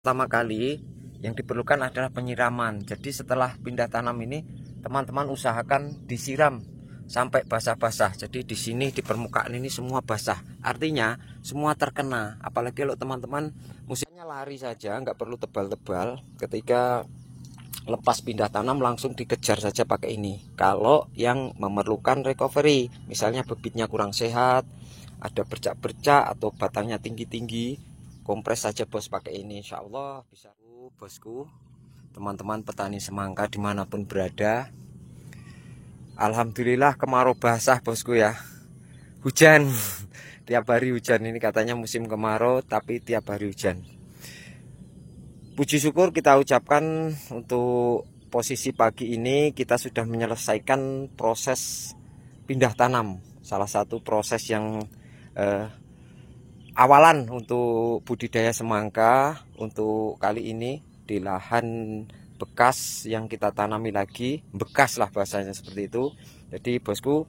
Pertama kali yang diperlukan adalah penyiraman. Jadi setelah pindah tanam ini teman-teman usahakan disiram sampai basah-basah. Jadi di sini di permukaan ini semua basah. Artinya semua terkena. Apalagi kalau teman-teman musimnya lari saja, nggak perlu tebal-tebal. Ketika lepas pindah tanam langsung dikejar saja pakai ini. Kalau yang memerlukan recovery, misalnya bibitnya kurang sehat, ada bercak-bercak atau batangnya tinggi-tinggi, kompres saja bos pakai ini, insya Allah bisa. Bosku, teman-teman petani semangka dimanapun berada, alhamdulillah kemarau basah bosku ya. Hujan tiap hari hujan, ini katanya musim kemarau tapi tiap hari hujan. Puji syukur kita ucapkan untuk posisi pagi ini kita sudah menyelesaikan proses pindah tanam, salah satu proses yang awalan untuk budidaya semangka untuk kali ini di lahan bekas yang kita tanami lagi, bekas lah bahasanya seperti itu. Jadi bosku,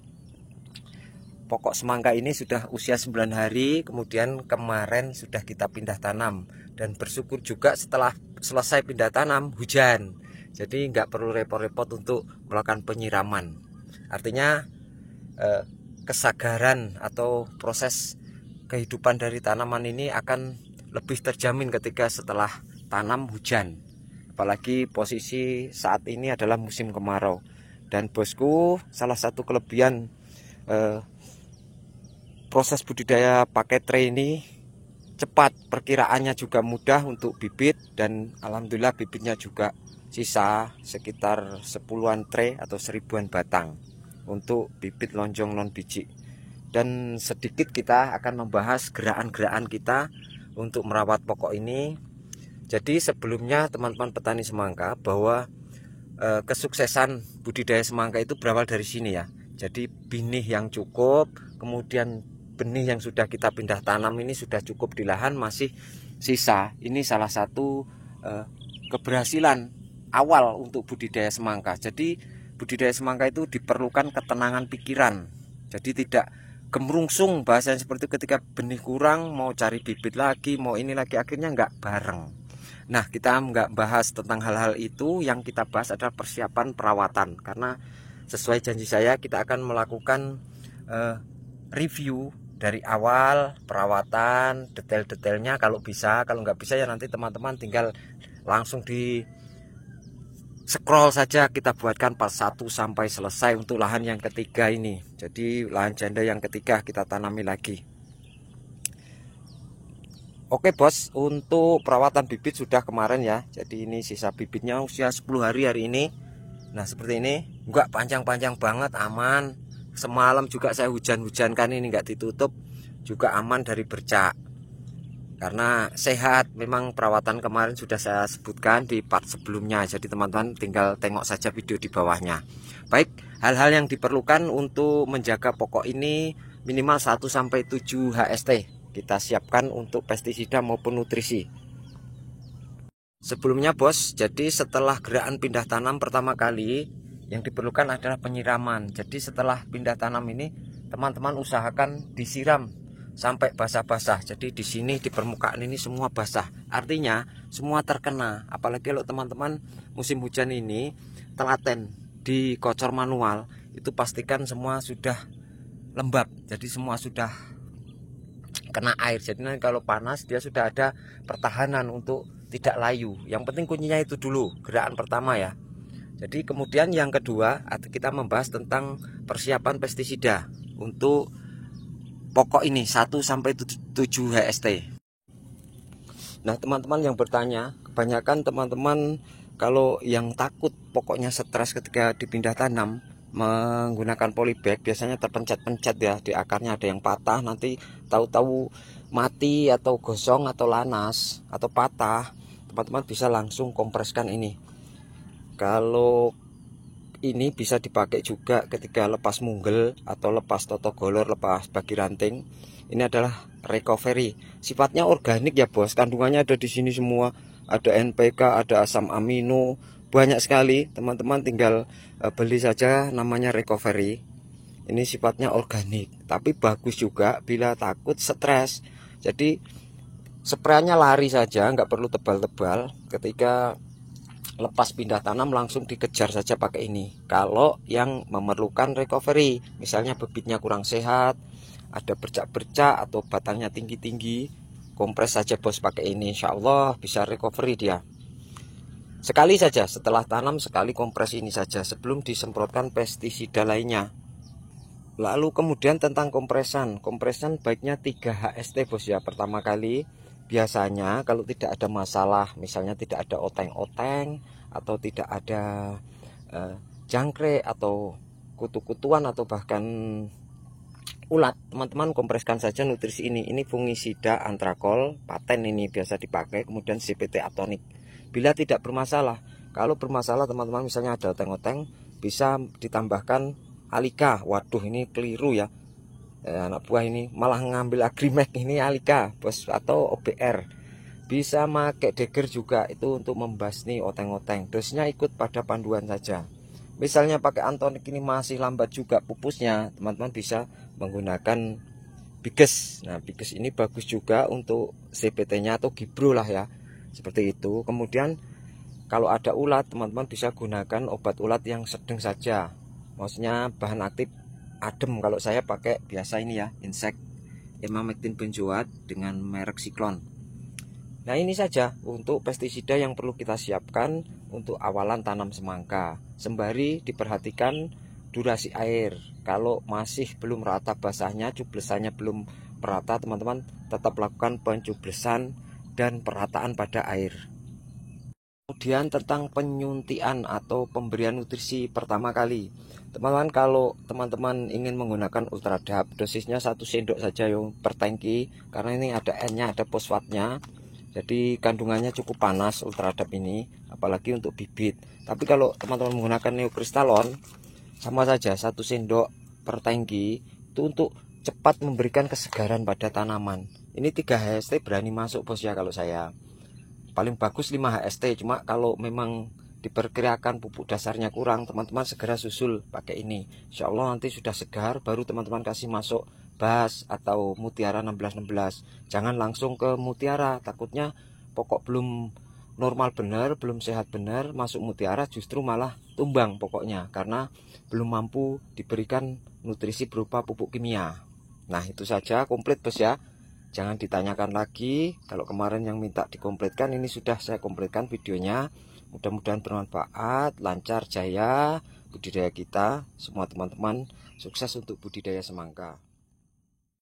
pokok semangka ini sudah usia 9 hari, kemudian kemarin sudah kita pindah tanam, dan bersyukur juga setelah selesai pindah tanam hujan, jadi nggak perlu repot-repot untuk melakukan penyiraman. Artinya kesagaran atau proses kehidupan dari tanaman ini akan lebih terjamin ketika setelah tanam hujan. Apalagi posisi saat ini adalah musim kemarau. Dan bosku, salah satu kelebihan proses budidaya pakai tray ini cepat, perkiraannya juga mudah untuk bibit, dan alhamdulillah bibitnya juga sisa sekitar 10-an tray atau 1000-an batang untuk bibit lonjong non biji. Dan sedikit kita akan membahas gerakan-gerakan kita untuk merawat pokok ini. Jadi sebelumnya teman-teman petani semangka, bahwa kesuksesan budidaya semangka itu berawal dari sini ya. Jadi benih yang cukup, kemudian benih yang sudah kita pindah tanam ini sudah cukup di lahan, masih sisa. Ini salah satu keberhasilan awal untuk budidaya semangka. Jadi budidaya semangka itu diperlukan ketenangan pikiran. Jadi tidak gemerungsung, bahasanya seperti itu. Ketika benih kurang mau cari bibit lagi, mau ini lagi, akhirnya nggak bareng. Nah, kita nggak bahas tentang hal-hal itu. Yang kita bahas adalah persiapan perawatan, karena sesuai janji saya kita akan melakukan review dari awal perawatan, detail-detailnya kalau bisa. Kalau nggak bisa ya nanti teman-teman tinggal langsung di scroll saja, kita buatkan part 1 sampai selesai untuk lahan yang ketiga ini. Jadi lahan janda yang ketiga kita tanami lagi. Oke bos, untuk perawatan bibit sudah kemarin ya. Jadi ini sisa bibitnya usia 10 hari hari ini. Nah seperti ini, enggak panjang-panjang banget, aman. Semalam juga saya hujan-hujankan, ini enggak ditutup, juga aman dari bercak. Karena sehat, memang perawatan kemarin sudah saya sebutkan di part sebelumnya. Jadi teman-teman tinggal tengok saja video di bawahnya. Baik, hal-hal yang diperlukan untuk menjaga pokok ini minimal 1-7 HST kita siapkan untuk pestisida maupun nutrisi. Sebelumnya bos, jadi setelah gerakan pindah tanam pertama kali yang diperlukan adalah penyiraman. Jadi setelah pindah tanam ini teman-teman usahakan disiram sampai basah-basah. Jadi di sini di permukaan ini semua basah. Artinya semua terkena. Apalagi kalau teman-teman musim hujan ini telaten di kocor manual, itu pastikan semua sudah lembab. Jadi semua sudah kena air. Jadi nanti kalau panas dia sudah ada pertahanan untuk tidak layu. Yang penting kuncinya itu dulu, gerakan pertama ya. Jadi kemudian yang kedua kita membahas tentang persiapan pestisida untuk pokok ini 1-7 HST. Nah teman-teman yang bertanya, kebanyakan teman-teman kalau yang takut pokoknya stres ketika dipindah tanam menggunakan polybag, biasanya terpencet-pencet ya, di akarnya ada yang patah, nanti tahu-tahu mati atau gosong atau lanas atau patah, teman-teman bisa langsung kompreskan ini. Kalau ini bisa dipakai juga ketika lepas munggel atau lepas totogolor, lepas bagi ranting. Ini adalah recovery, sifatnya organik ya bos, kandungannya ada di sini semua, ada NPK, ada asam amino, banyak sekali. Teman-teman tinggal beli saja, namanya recovery. Ini sifatnya organik, tapi bagus juga bila takut stres. Jadi Spraynya lari saja, nggak perlu tebal-tebal. Ketika lepas pindah tanam langsung dikejar saja pakai ini. Kalau yang memerlukan recovery, misalnya bibitnya kurang sehat, ada bercak-bercak atau batangnya tinggi-tinggi, kompres saja bos pakai ini, insya Allah bisa recovery dia. Sekali saja setelah tanam, sekali kompres ini saja sebelum disemprotkan pestisida lainnya. Lalu kemudian tentang kompresan baiknya 3 HST bos ya. Pertama kali biasanya kalau tidak ada masalah, misalnya tidak ada oteng-oteng atau tidak ada jangkrik atau kutu-kutuan atau bahkan ulat, teman-teman kompreskan saja nutrisi ini. Ini fungisida antrakol paten, ini biasa dipakai, kemudian CPT atonik. Bila tidak bermasalah, kalau bermasalah teman-teman misalnya ada oteng-oteng, bisa ditambahkan Alika. Waduh, ini keliru ya, anak buah ini malah ngambil Agrimek, ini Alika bos, atau OBR. Bisa pakai Deger juga, itu untuk membasmi oteng-oteng. Dosnya ikut pada panduan saja. Misalnya pakai Antonik ini masih lambat juga pupusnya, teman-teman bisa menggunakan Biges. Nah, Biges ini bagus juga untuk CPT-nya atau Gibro lah ya, seperti itu. Kemudian kalau ada ulat, teman-teman bisa gunakan obat ulat yang sedang saja, maksudnya bahan aktif adem. Kalau saya pakai biasa ini ya, insek emamectin benzoat dengan merek Siklon. Nah, ini saja untuk pestisida yang perlu kita siapkan untuk awalan tanam semangka. Sembari diperhatikan durasi air. Kalau masih belum rata basahnya, cublesannya belum merata, teman-teman tetap lakukan pencublesan dan perataan pada air. Kemudian tentang penyuntian atau pemberian nutrisi pertama kali, teman-teman kalau teman-teman ingin menggunakan Ultradap, dosisnya 1 sendok saja yo per tangki, karena ini ada N-nya, ada fosfatnya. Jadi kandungannya cukup panas Ultradap ini, apalagi untuk bibit. Tapi kalau teman-teman menggunakan Neokristalon, sama saja 1 sendok per tangki, itu untuk cepat memberikan kesegaran pada tanaman. Ini 3 HST berani masuk bos ya. Kalau saya paling bagus 5 HST, cuma kalau memang diperkirakan pupuk dasarnya kurang, teman-teman segera susul pakai ini. Insya Allah nanti sudah segar, baru teman-teman kasih masuk Bas atau Mutiara 1616. Jangan langsung ke Mutiara, takutnya pokok belum normal benar, belum sehat benar, masuk Mutiara justru malah tumbang pokoknya, karena belum mampu diberikan nutrisi berupa pupuk kimia. Nah, itu saja, komplit bos ya. Jangan ditanyakan lagi. Kalau kemarin yang minta dikompletkan, ini sudah saya kompletkan videonya. Mudah-mudahan bermanfaat, lancar jaya budidaya kita. Semua teman-teman sukses untuk budidaya semangka.